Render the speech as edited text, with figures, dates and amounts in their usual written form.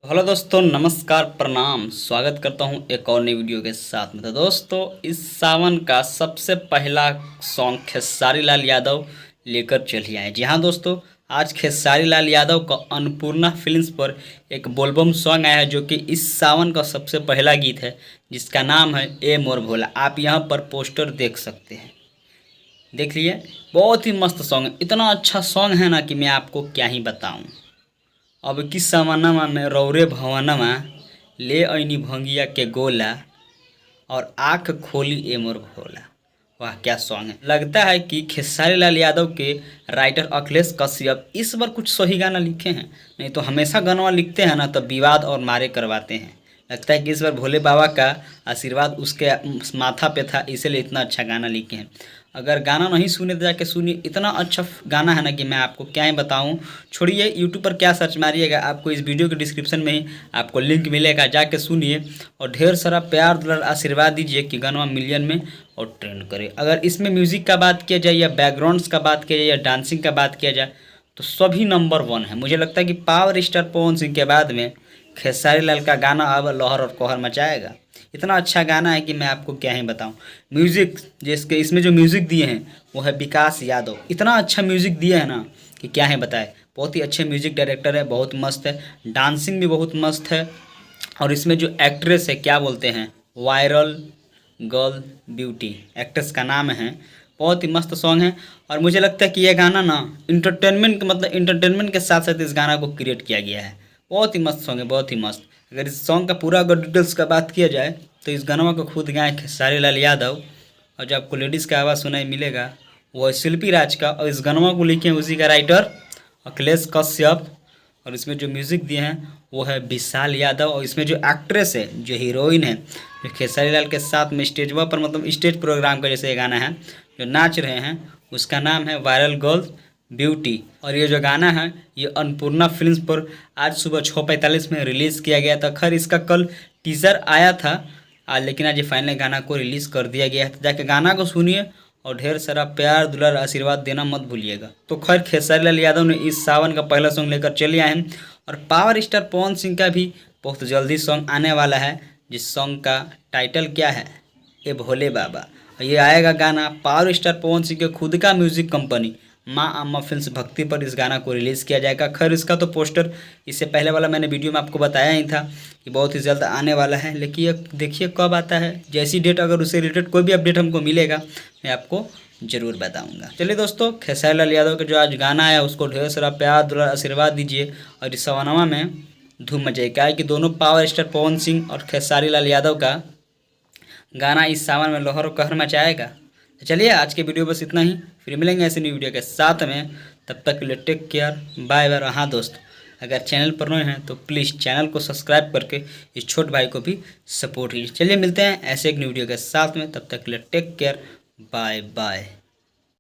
Hello दोस्तों, नमस्कार, प्रणाम। स्वागत करता हूं एक और नई वीडियो के साथ में। तो दोस्तों, इस सावन का सबसे पहला सॉन्ग खेसारी लाल यादव लेकर चलिए आए। जी हाँ दोस्तों, आज खेसारी लाल यादव का अन्नपूर्णा फिल्म्स पर एक बोलबम सॉन्ग आया है, जो कि इस सावन का सबसे पहला गीत है, जिसका नाम है ए मोर भोला। आप यहाँ पर पोस्टर देख सकते हैं, देख लिए। बहुत ही मस्त सॉन्ग है, इतना अच्छा सॉन्ग है ना कि मैं आपको क्या ही बताऊँ। अब किस जमाना में रौरे भवनमा ले ऐनी भंगिया के गोला और आँख खोली ए मोर भोला। वाह क्या सॉन्ग है। लगता है कि खेसारी लाल यादव के राइटर अखिलेश कश्यप इस बार कुछ सही गाना लिखे हैं। नहीं तो हमेशा गाना लिखते हैं ना तो विवाद और मारे करवाते हैं। लगता है कि इस बार भोले बाबा का आशीर्वाद उसके माथा पे था, इसीलिए इतना अच्छा गाना लिखे हैं। अगर गाना नहीं सुने तो जाके सुनिए, इतना अच्छा गाना है ना कि मैं आपको क्या ही बताऊं। छोड़िए, यूट्यूब पर क्या सर्च मारिएगा, आपको इस वीडियो के डिस्क्रिप्शन में ही आपको लिंक मिलेगा, जाके सुनिए और ढेर सारा प्यार दुलार आशीर्वाद दीजिए कि गाना मिलियन में और ट्रेंड करे। अगर इसमें म्यूज़िक का बात किया जाए या बैकग्राउंड्स का बात किया जाए या डांसिंग का बात किया जाए तो सभी नंबर 1 है। मुझे लगता है कि पावर स्टार पवन सिंह के बाद में खेसारी लाल का गाना अब लहर और कहर मचाएगा। इतना अच्छा गाना है कि मैं आपको क्या ही बताऊं। म्यूज़िक जिसके इसमें जो म्यूज़िक दिए हैं वो है विकास यादव। इतना अच्छा म्यूज़िक दिया है ना कि क्या ही बताए। बहुत ही अच्छे म्यूज़िक डायरेक्टर है, बहुत मस्त है। डांसिंग भी बहुत मस्त है। और इसमें जो एक्ट्रेस है, क्या बोलते हैं, वायरल गर्ल ब्यूटी एक्ट्रेस का नाम है। बहुत ही मस्त सॉन्ग है। और मुझे लगता है कि यह गाना ना इंटरटेनमेंट इंटरटेनमेंट के साथ साथ इस गाना को क्रिएट किया गया है। बहुत ही मस्त सॉन्ग है, बहुत ही मस्त। अगर इस सॉन्ग का पूरा अगर डिटेल्स का बात किया जाए तो इस गाना को खुद गाए खेसारी लाल यादव। और जो आपको लेडीज़ का आवाज़ सुनाई मिलेगा वो है शिल्पी राज का। और इस गाना को लिखे हैं उसी का राइटर अखिलेश कश्यप। और इसमें जो म्यूज़िक दिए हैं वो है विशाल यादव। और इसमें जो एक्ट्रेस है, जो हीरोइन है, जो खेसारी लाल के साथ में स्टेजवा पर स्टेज प्रोग्राम का जैसे ये गाना है जो नाच रहे हैं, उसका नाम है वायरल गर्ल ब्यूटी। और ये जो गाना है ये अन्नपूर्णा फिल्म्स पर आज सुबह 6:45 में रिलीज़ किया गया था। खैर इसका कल टीज़र आया था आज, लेकिन आज ये फाइनल गाना को रिलीज़ कर दिया गया है। तो जाके गाना को सुनिए और ढेर सारा प्यार दुलार आशीर्वाद देना मत भूलिएगा। तो खैर खेसारी लाल यादव ने इस सावन का पहला सॉन्ग लेकर चले आए हैं। और पावर स्टार पवन सिंह का भी बहुत जल्दी सॉन्ग आने वाला है, जिस सॉन्ग का टाइटल क्या है, ए भोले बाबा। ये आएगा गाना पावर स्टार पवन सिंह के खुद का म्यूजिक कंपनी माँ अम्मा फिल्म्स भक्ति पर इस गाना को रिलीज़ किया जाएगा। खैर इसका तो पोस्टर इससे पहले वाला मैंने वीडियो में आपको बताया ही था कि बहुत ही जल्द आने वाला है। लेकिन ये देखिए कब आता है। जैसी डेट अगर उससे रिलेटेड कोई भी अपडेट हमको मिलेगा मैं आपको ज़रूर बताऊंगा। चलिए दोस्तों, खेसारी लाल यादव का जो आज गाना आया उसको ढेर सारा प्यार दुलार आशीर्वाद दीजिए और इस सवानवा में धूम मचाइए। क्या है कि दोनों पावर स्टार पवन सिंह और खेसारी लाल यादव का गाना इस सावन में लहर और कहर मचाएगा। तो चलिए आज के वीडियो बस इतना ही, फिर मिलेंगे ऐसे न्यू वीडियो के साथ में। तब तक के लिए टेक केयर, बाय बाय। हाँ दोस्त, अगर चैनल पर नए हैं तो प्लीज़ चैनल को सब्सक्राइब करके इस छोटे भाई को भी सपोर्ट कीजिए। चलिए मिलते हैं ऐसे एक न्यू वीडियो के साथ में, तब तक के लिए टेक केयर, बाय बाय।